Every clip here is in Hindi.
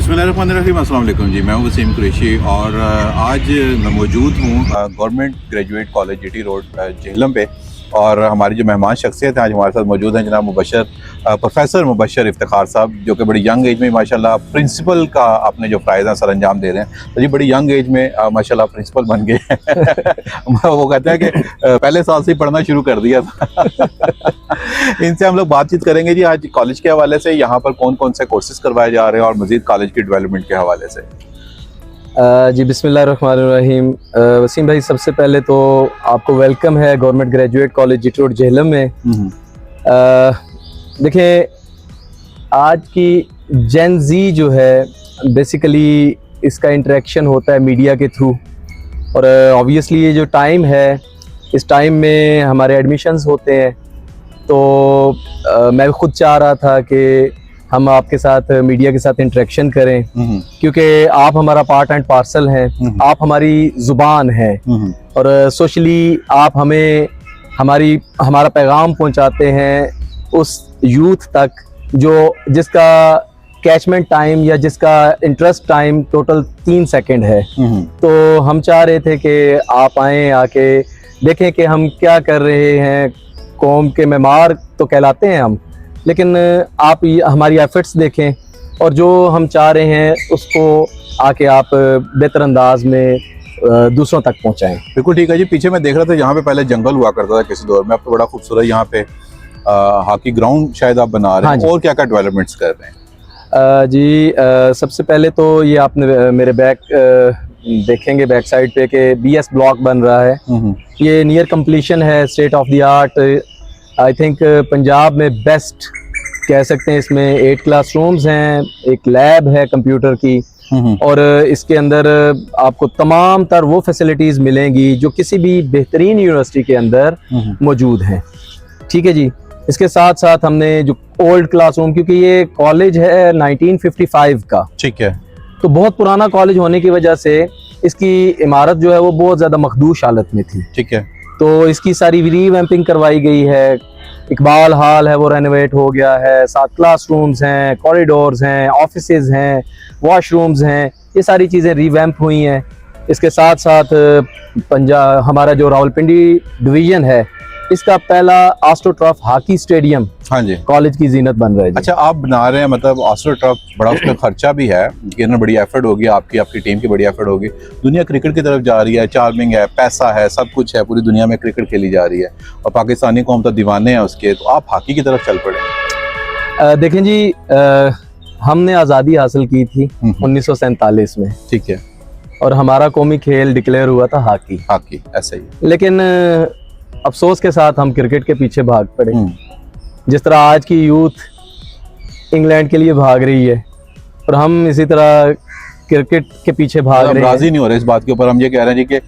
बिस्मिल्लाहिर्रहमानिर्रहीम, अस्सलाम वालेकुम जी। मैं हूं वसीम कुरैशी और आज मैं मौजूद हूं government graduate college GT road Jhelum पे। और हमारी जो मेहमान शख्सियत हैं आज हमारे साथ मौजूद हैं जनाब प्रोफेसर मुबशर इफ्तिखार साहब, जो कि बड़ी यंग एज में माशाल्लाह प्रिंसिपल का अपने जो फ़राइज़ सर अंजाम दे रहे हैं। तो जी बड़ी यंग एज में माशाल्लाह प्रिंसिपल बन गए वो कहते हैं कि पहले साल से ही पढ़ना शुरू कर दिया था। इनसे हम लोग बातचीत करेंगे जी आज कॉलेज के हवाले से, यहाँ पर कौन कौन से कोर्सेज करवाए जा रहे हैं और मज़ीद कॉलेज की डेवलपमेंट के हवाले से। जी बिस्मिल्लाहिर्रहमानिर्रहीम। वसीम भाई, सबसे पहले तो आपको वेलकम है government graduate college GT road Jhelum में। देखिए, आज की जेन जी जो है बेसिकली इसका इंटरेक्शन होता है मीडिया के थ्रू, और ऑब्वियसली ये जो टाइम है इस टाइम में हमारे एडमिशन्स होते हैं। तो मैं खुद चाह रहा था कि हम आपके साथ मीडिया के साथ इंटरेक्शन करें, क्योंकि आप हमारा पार्ट एंड पार्सल हैं, आप हमारी ज़ुबान हैं और सोशली आप हमें हमारा पैगाम पहुंचाते हैं उस यूथ तक जिसका कैचमेंट टाइम या जिसका इंटरेस्ट टाइम टोटल 3 सेकंड है। तो हम चाह रहे थे कि आप आएँ, आके देखें कि हम क्या कर रहे हैं। कौम के मेमार तो कहलाते हैं हम, लेकिन आप हमारी एफर्ट्स देखें और जो हम चाह रहे हैं उसको आके आप बेहतर अंदाज में दूसरों तक पहुंचाएं। बिल्कुल ठीक है जी। पीछे मैं देख रहा था यहाँ पे पहले जंगल हुआ करता था किसी दौर में, अब तो बड़ा खूबसूरत यहाँ पे हॉकी ग्राउंड शायद आप बना रहे हैं। और क्या क्या डेवलपमेंट्स कर रहे हैं? सबसे पहले तो ये आपने मेरे देखेंगे बैक साइड पे कि BS ब्लॉक बन रहा है। ये नियर कंप्लीशन है, state of the art. I think Punjab में बेस्ट कह सकते हैं। इसमें 8 क्लासरूम्स हैं, एक लैब है कंप्यूटर की, और इसके अंदर आपको तमाम तर वो फैसिलिटीज़ मिलेंगी जो किसी भी बेहतरीन यूनिवर्सिटी के अंदर मौजूद हैं। ठीक है जी। इसके साथ साथ हमने जो ओल्ड क्लासरूम, क्योंकि ये कॉलेज है 1955 का, ठीक है, तो बहुत पुराना कॉलेज होने की वजह से इसकी इमारत जो है वो बहुत ज़्यादा मखदूश हालत में थी। ठीक है। तो इसकी सारी रीवैम्पिंग करवाई गई है। इकबाल हॉल है वो रेनोवेट हो गया है, 7 क्लासरूम्स हैं, कॉरिडोर्स हैं, ऑफिसेज हैं, वॉशरूम्स हैं, ये सारी चीज़ें रीवैम्प हुई हैं। इसके साथ साथ हमारा जो रावलपिंडी डिवीज़न है, इसका पहला आस्ट्रोटर्फ हॉकी स्टेडियम हाँ जी कॉलेज की जीनत बन रहा है। अच्छा, आप बना रहे हैं, मतलब आस्ट्रोटर्फ बड़ा उसका खर्चा भी है, बड़ी एफर्ट होगी आपकी टीम की बड़ी एफर्ट होगी। दुनिया क्रिकेट की तरफ जा रही है, चार्मिंग है, पैसा है, सब कुछ है, पूरी दुनिया में क्रिकेट खेली जा रही है और पाकिस्तानी कौम तो दीवाने हैं उसके। तो आप हॉकी की तरफ चल पड़े। देखें जी, हमने आज़ादी हासिल की थी 1947 में, ठीक है, और हमारा कौमी खेल डिक्लेयर हुआ था हॉकी, ऐसा ही। लेकिन अफसोस के साथ हम क्रिकेट के पीछे भाग पड़े। जिस तरह आज की यूथ इंग्लैंड के लिए भाग रही है और हम इसी तरह क्रिकेट के पीछे भाग रहे हैं। राजी नहीं हो रहे इस बात के ऊपर। हम ये कह रहे हैं जी कि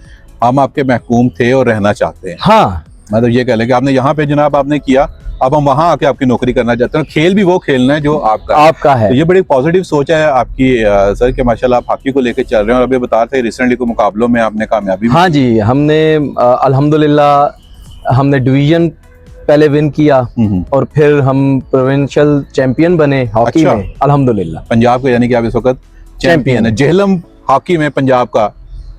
हम आपके महकूम थे और रहना चाहते हैं। हाँ, मतलब ये कह लें कि आपने यहाँ पे जनाब आपने किया, अब हम वहाँ आके आपकी नौकरी करना चाहते हैं। खेल भी वो खेलना है जो आपका है। तो ये बड़ी पॉजिटिव सोच है आपकी सर कि माशाल्लाह आप हॉकी को लेकर चल रहे हैं। और अभी बता रहे थे रिसेंटली को मुकाबलों में आपने कामयाबी। हाँ जी, हमने अल्हम्दुलिल्लाह हमने डिवीजन पहले विन किया और फिर हम प्रोविंशियल चैंपियन बने हॉकी में अल्हम्दुलिल्लाह। पंजाब के यानी कि आप इस वक्त चैंपियन है। जेहलम हॉकी में पंजाब का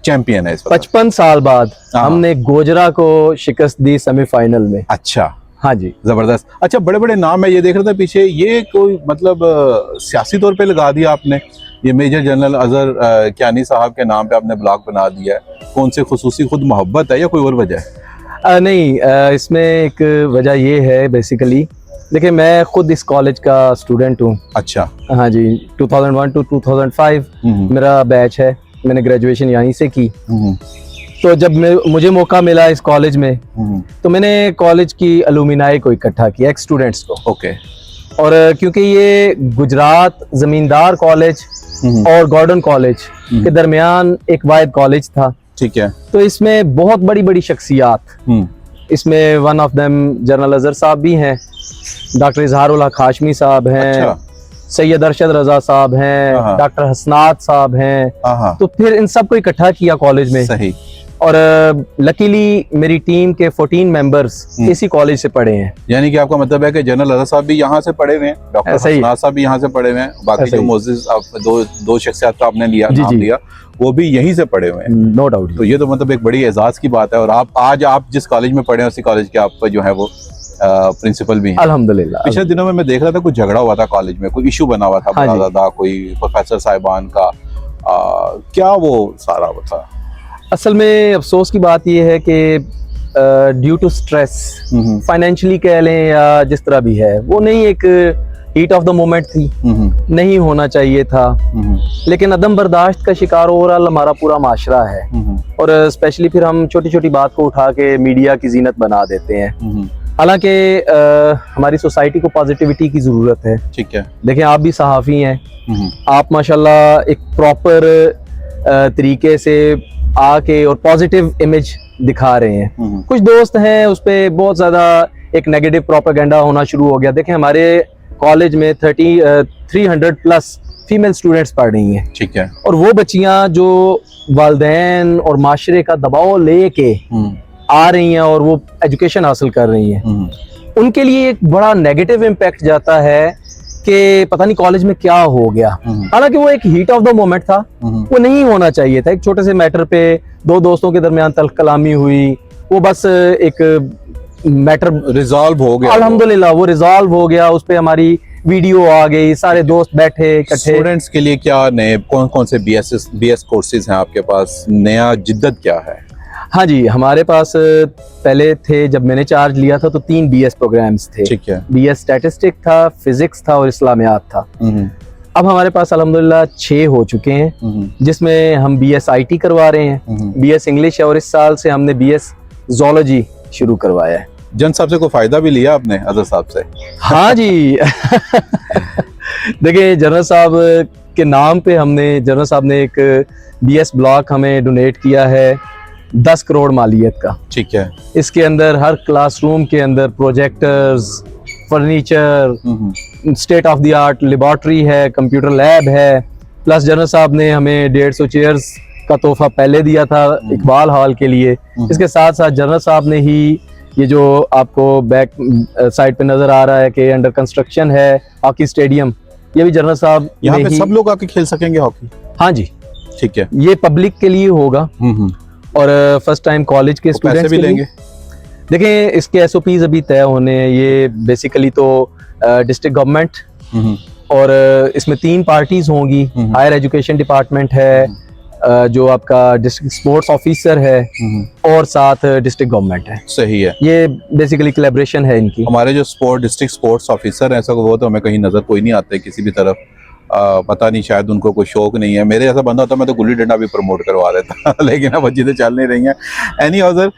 चैंपियन है इस वक्त। 55 साल बाद हमने गोजरा को शिकस्त दी सेमीफाइनल में। अच्छा, हाँ जी, जबरदस्त। अच्छा, बड़े बड़े नाम है, ये देख रहा था पीछे, ये कोई मतलब सियासी तौर पे लगा दिया आपने? ये मेजर जनरल अजहर कियानी साहब के नाम पे आपने ब्लॉक बना दिया है। कौन से खुसूसी खुद मोहब्बत है या कोई और वजह है? नहीं, इसमें एक वजह ये है बेसिकली। देखिए, मैं खुद इस कॉलेज का स्टूडेंट हूँ। अच्छा। हाँ जी, 2001 to 2005 मेरा बैच है। मैंने ग्रेजुएशन यहीं से की। तो जब मुझे मौका मिला इस कॉलेज में, तो मैंने कॉलेज की अलुमिनाई को इकट्ठा किया, एक्स स्टूडेंट्स को। ओके। और क्योंकि ये गुजरात जमींदार कॉलेज और गॉर्डन कॉलेज के दरमियान एक वाहिद कॉलेज था, ठीक है, तो इसमें बहुत बड़ी बड़ी शख्सियात, इसमें one of them general Azhar साहब भी हैं, डॉक्टर इजहारुल हक हाशमी साहब हैं। अच्छा। सैयद अरशद रजा साहब हैं, डॉक्टर हसनात साहब हैं। तो फिर इन सबको इकट्ठा किया कॉलेज में। सही। और लकीली मेरी टीम के 14 मेंबर्स इसी कॉलेज से पढ़े हैं। यानी कि आपका मतलब है कि जनरल अजहर साहब भी यहाँ से पढ़े हुए हैं, डॉक्टर ऐसा ही है। हसनात साहब भी यहाँ से पढ़े हुए हैं, बाकी ऐसा जो ही। मोजिज आप दो शख्सियत का आपने लिया जी, नाम जी। लिया, वो भी यहीं से पढ़े हुए हैं। No doubt. तो ये तो मतलब एक बड़ी एजाज की बात है। और आप जिस कॉलेज में पढ़े हैं उसी कॉलेज के आप जो है वो प्रिंसिपल भी हैं। अल्हम्दुलिल्लाह। पिछले दिनों में मैं देख रहा था कुछ झगड़ा हुआ था कॉलेज में, कोई इशू बना हुआ था हाँ बड़ा जी। ज्यादा, कोई प्रोफेसर साहिबान का, क्या वो सारा वो था? असल में अफसोस की बात यह है कि ड्यू टू स्ट्रेस, फाइनेंशियली कह लें या जिस तरह भी है, वो नहीं एक हीट ऑफ द मोमेंट थी, नहीं होना चाहिए था, लेकिन अदम बर्दाश्त का शिकार ओवरऑल हमारा पूरा माशरा है। और स्पेशली फिर हम छोटी छोटी बात को उठा के मीडिया की जीनत बना देते हैं। हालांकि हमारी सोसाइटी को पॉजिटिविटी की ज़रूरत है। ठीक है। देखें, आप भी सहाफ़ी हैं, आप माशाल्लाह एक प्रॉपर तरीके से आके और पॉजिटिव इमेज दिखा रहे हैं। कुछ दोस्त हैं उस पर बहुत ज़्यादा एक नेगेटिव प्रोपेगेंडा होना शुरू हो गया। देखें, हमारे कॉलेज में 300 प्लस फीमेल स्टूडेंट्स पढ़ रही हैं। ठीक है। और वो बच्चियां जो वालिदैन और माशरे का दबाव लेके आ रही हैं और वो एजुकेशन हासिल कर रही हैं, उनके लिए एक बड़ा नेगेटिव इम्पैक्ट जाता है कि पता नहीं कॉलेज में क्या हो गया। हालांकि वो एक हीट ऑफ द मोमेंट था, वो नहीं होना चाहिए था। एक छोटे से मैटर पे दो दोस्तों के दरमियान तल्ख कलामी हुई, वो बस एक मैटर रिजॉल्व हो गया, अल्हम्दुलिल्लाह वो रिजॉल्व हो गया। उस पे हमारी वीडियो आ गई, सारे दोस्त बैठे इकट्ठे। स्टूडेंट्स के लिए क्या नए कौन कौन से बीएस कोर्सेज हैं आपके पास? नया जिद्दत क्या है? हाँ जी, हमारे पास पहले थे, जब मैंने चार्ज लिया था तो 3 बीएस प्रोग्राम्स थे। ठीक है। बीएस स्टैटिस्टिक था, फिजिक्स था और इस्लामियात था। अब हमारे पास अल्हम्दुलिल्लाह 6 हो चुके हैं, जिसमें हम बीएस आईटी करवा रहे हैं, बीएस इंग्लिश है, और इस साल से हमने बीएस ज़ूलॉजी शुरू करवाया है। जन साहब से कोई फायदा भी लिया आपने, अजहर साहब से? हाँ जी। देखिए, जनरल साहब के नाम पे हमने, जनरल साहब ने एक बीएस ब्लॉक हमें डोनेट किया है 10 करोड़ मालियत का। ठीक है। इसके अंदर हर क्लासरूम के अंदर projectors, furniture, state of the art laboratory है, कंप्यूटर लैब है, प्लस जनरल साहब ने हमें 150 चेयर्स का तोहफा पहले दिया था इकबाल हॉल के लिए। इसके साथ साथ जनरल साहब ने ही ये जो आपको बैक साइड पे नजर आ रहा है कि अंडर कंस्ट्रक्शन है हॉकी स्टेडियम, ये भी जनरल साहब यहाँ ने पे ही। सब लोग आके खेल सकेंगे हॉकी? हाँ जी, ठीक है। ये पब्लिक के लिए होगा और फर्स्ट टाइम कॉलेज के पैसे स्टूडेंट्स भी के लिए। लेंगे? देखें, इसके एसओपीज अभी तय होने हैं। ये बेसिकली तो डिस्ट्रिक्ट गवर्नमेंट और इसमें 3 पार्टीज होंगी। हायर एजुकेशन डिपार्टमेंट है, जो आपका डिस्ट्रिक्ट स्पोर्ट्स ऑफिसर है, और साथ डिस्ट्रिक्ट गवर्नमेंट है। सही है। ये बेसिकली कोलैबोरेशन है इनकी। हमारे जो डिस्ट्रिक्ट स्पोर्ट्स ऑफिसर हैं, ऐसा वो तो हमें कहीं नजर कोई नहीं आते किसी भी तरफ। पता नहीं, शायद उनको कोई शौक नहीं है। मेरे ऐसा बंदा होता मैं तो गुल्ली डंडा भी प्रमोट करवा देता। लेकिन अब चीज़ें चल नहीं रही हैं। एनी अदर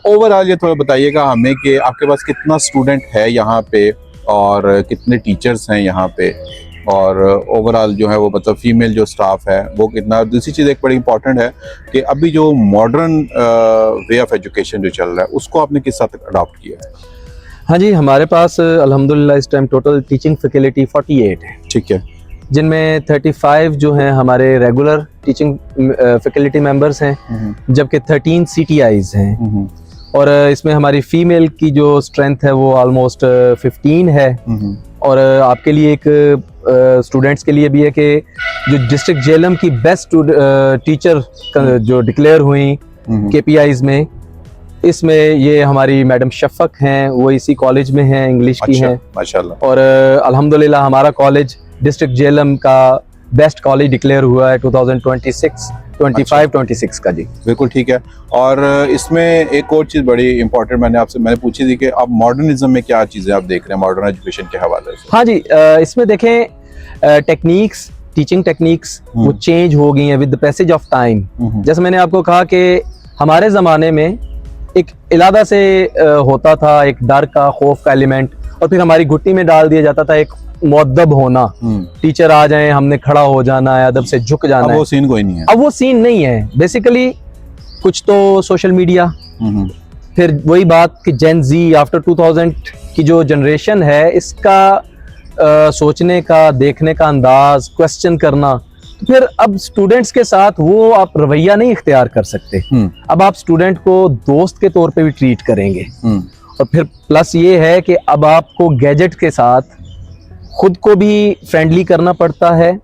ओवरऑल ये थोड़ा बताइएगा हमें कि आपके पास कितना स्टूडेंट है यहाँ पे और कितने टीचर्स हैं यहाँ पे, और ओवरऑल जो है वो मतलब फीमेल जो स्टाफ है वो कितना। दूसरी चीज़ एक बड़ी इंपॉर्टेंट है कि अभी जो मॉडर्न वे ऑफ एजुकेशन जो चल रहा है उसको आपने किस हद तक अडॉप्ट किया है? हाँ जी, हमारे पास अल्हम्दुलिल्लाह इस टाइम टोटल टीचिंग फैकल्टी 48 है, ठीक है, जिनमें 35 जो हैं हमारे रेगुलर टीचिंग फैकल्टी मेंबर्स हैं, जबकि 13 CTIs हैं। और इसमें हमारी फीमेल की जो स्ट्रेंथ है वो ऑलमोस्ट 15 है। और आपके लिए एक स्टूडेंट्स के लिए भी है कि जो डिस्ट्रिक्ट जेलम की बेस्ट टीचर जो डिक्लेयर हुई KPIs में, इसमें ये हमारी मैडम शफक हैं, वो इसी कॉलेज में हैं, इंग्लिश की हैं माशाल्लाह। और अल्हम्दुलिल्लाह हमारा कॉलेज डिस्ट्रिक्ट जेलम का बेस्ट कॉलेज डिक्लेयर हुआ है 2025-26 का जी। बिल्कुल ठीक है। और इसमें एक और चीज़ बड़ी इंपॉर्टेंट मैंने पूछी थी कि अब मॉडर्निज्म में क्या चीज़ें आप देख रहे हैं मॉडर्न एजुकेशन के हवाले से? हाँ जी, इसमें देखें टेक्निक्स, टीचिंग टेक्निक्स वो चेंज हो गई हैं with the passage of time. जैसे मैंने आपको कहा कि हमारे ज़माने में एक इलादा से होता था एक डर का, खौफ का एलिमेंट, और फिर हमारी घुट्टी में डाल दिया जाता था एक मुअद्दब होना। टीचर आ जाए, हमने खड़ा हो जाना है, अदब से झुक जाना है। वो सीन कोई नहीं है। अब वो सीन नहीं है। बेसिकली कुछ तो सोशल मीडिया, फिर वही बात कि जेन जी आफ्टर 2000 की जो जनरेशन है, इसका सोचने का, देखने का अंदाज, क्वेश्चन करना फिर अब स्टूडेंट्स के साथ वो आप रवैया नहीं इख्तियार कर सकते। अब आप स्टूडेंट को दोस्त के तौर पे भी ट्रीट करेंगे, और फिर प्लस ये है कि अब आपको गैजेट के साथ खुद को भी फ्रेंडली करना पड़ता है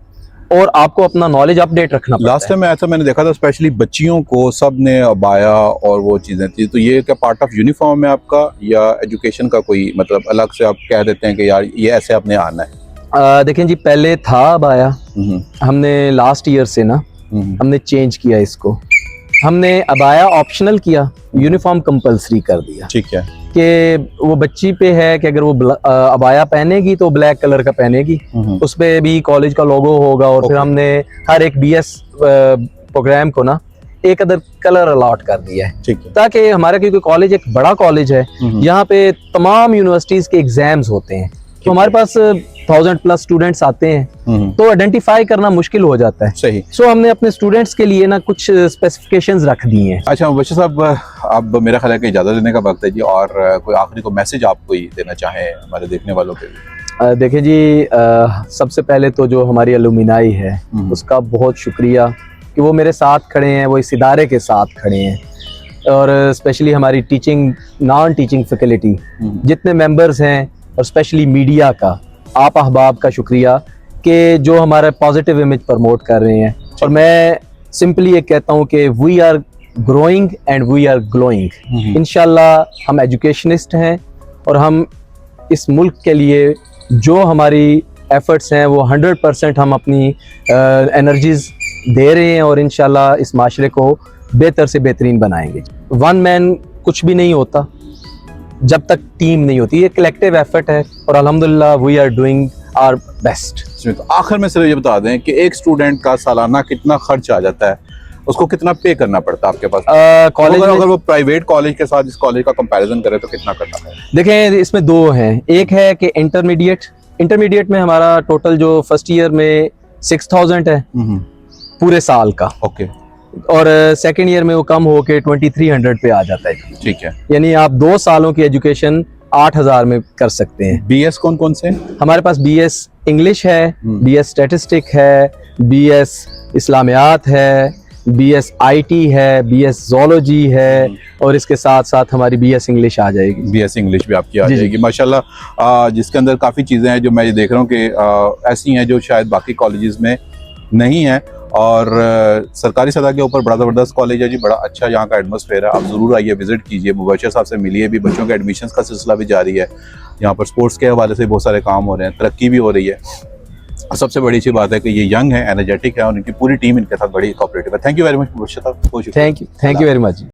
और आपको अपना नॉलेज अपडेट रखना पड़ता लास्ट टाइम ऐसा मैंने देखा था, स्पेशली बच्चियों को सब ने अबाया और वो चीज़ें थी, तो ये क्या पार्ट ऑफ यूनिफॉर्म है आपका या एजुकेशन का कोई मतलब अलग से आप कह देते हैं कि यार ये ऐसे आपने आना है? देखें जी, पहले था अबाया, हमने लास्ट ईयर से ना हमने चेंज किया इसको, हमने अबाया ऑप्शनल किया, यूनिफॉर्म कंपलसरी कर दिया। ठीक है कि वो बच्ची पे है कि अगर वो अबाया पहनेगी तो ब्लैक कलर का पहनेगी, उस पे भी कॉलेज का लोगो होगा, और फिर हमने हर एक बीएस प्रोग्राम को ना एक अदर कलर अलॉट कर दिया है। ठीक है, ताकि हमारा, क्योंकि कॉलेज एक बड़ा कॉलेज है, यहाँ पे तमाम यूनिवर्सिटीज के एग्जाम्स होते हैं, तो हमारे पास 1000+ स्टूडेंट्स आते हैं, तो आइडेंटिफाई करना मुश्किल हो जाता है। सही। सो हमने अपने स्टूडेंट्स के लिए ना कुछ स्पेसिफिकेशंस रख दी हैं। अच्छा मुबश्शिर साहब, अब मेरा ख्याल है कि इजाज़त लेने का वक्त है जी, और कोई आखिरी को मैसेज आप कोई देना चाहें हमारे देखने वालों के लिए? देखिए जी, सबसे पहले तो जो हमारी अलुमिनाई है उसका बहुत शुक्रिया कि वो मेरे साथ खड़े हैं, वो इस इदारे के साथ खड़े हैं, और स्पेशली हमारी टीचिंग नॉन टीचिंग फैकल्टी जितने मेंबर्स हैं, और स्पेशली मीडिया का, आप अहबाब का शुक्रिया कि जो हमारा पॉजिटिव इमेज प्रमोट कर रहे हैं। और मैं सिंपली ये कहता हूँ कि we are growing and we are glowing. इंशाल्लाह हम एजुकेशनिस्ट हैं, और हम इस मुल्क के लिए जो हमारी एफर्ट्स हैं वो 100% हम अपनी एनर्जीज दे रहे हैं, और इंशाल्लाह इस माशरे को बेहतर से बेहतरीन बनाएंगे। वन मैन कुछ भी नहीं होता जब तक टीम नहीं होती, ये कलेक्टिव एफर्ट है, और अल्हम्दुलिल्लाह we are doing our best. तो आखिर में सिर्फ ये बता दें कि एक स्टूडेंट का सालाना कितना खर्च आ जाता है, उसको कितना पे करना पड़ता है आपके पास? कॉलेज अगर वो प्राइवेट कॉलेज के साथ इस कॉलेज का कंपैरिजन करें तो कितना करना है? देखें, इसमें दो हैं। एक है कि इंटरमीडिएट में हमारा टोटल जो फर्स्ट ईयर में 6000 है पूरे साल का, ओके, और सेकंड ईयर में वो कम होके 2300 पे आ जाता है। ठीक है, यानी आप 2 सालों की एजुकेशन 8000 में कर सकते हैं। बीएस कौन कौन से? हमारे पास बीएस इंग्लिश है, बीएस स्टैटिस्टिक है, बीएस इस्लामियात है, बीएस आईटी है, बीएस ज़ूलॉजी है, और इसके साथ साथ हमारी बीएस इंग्लिश आ जाएगी। बीएस इंग्लिश भी आपकी आ जाएगी माशाल्लाह, जिसके अंदर काफ़ी चीज़ें हैं जो मैं ये देख रहा हूँ कि ऐसी हैं जो शायद बाकी कॉलेजेस में नहीं है, और सरकारी सतह के ऊपर बड़ा ज़बरदस्त कॉलेज है जी, बड़ा अच्छा यहाँ का एटमॉस्फेयर है। आप ज़रूर आइए, विजिट कीजिए, मुबश्शिर साहब से मिलिए भी। बच्चों के एडमिशन्स का सिलसिला भी जारी है, यहाँ पर स्पोर्ट्स के हवाले से बहुत सारे काम हो रहे हैं, तरक्की भी हो रही है, और सबसे बड़ी अच्छी बात है कि ये यंग है, एनर्जेटिक है, और इनकी पूरी टीम इनके साथ बड़ी कोऑपरेटिव है। Thank you very much Mubashshir साहब। Thank you very much.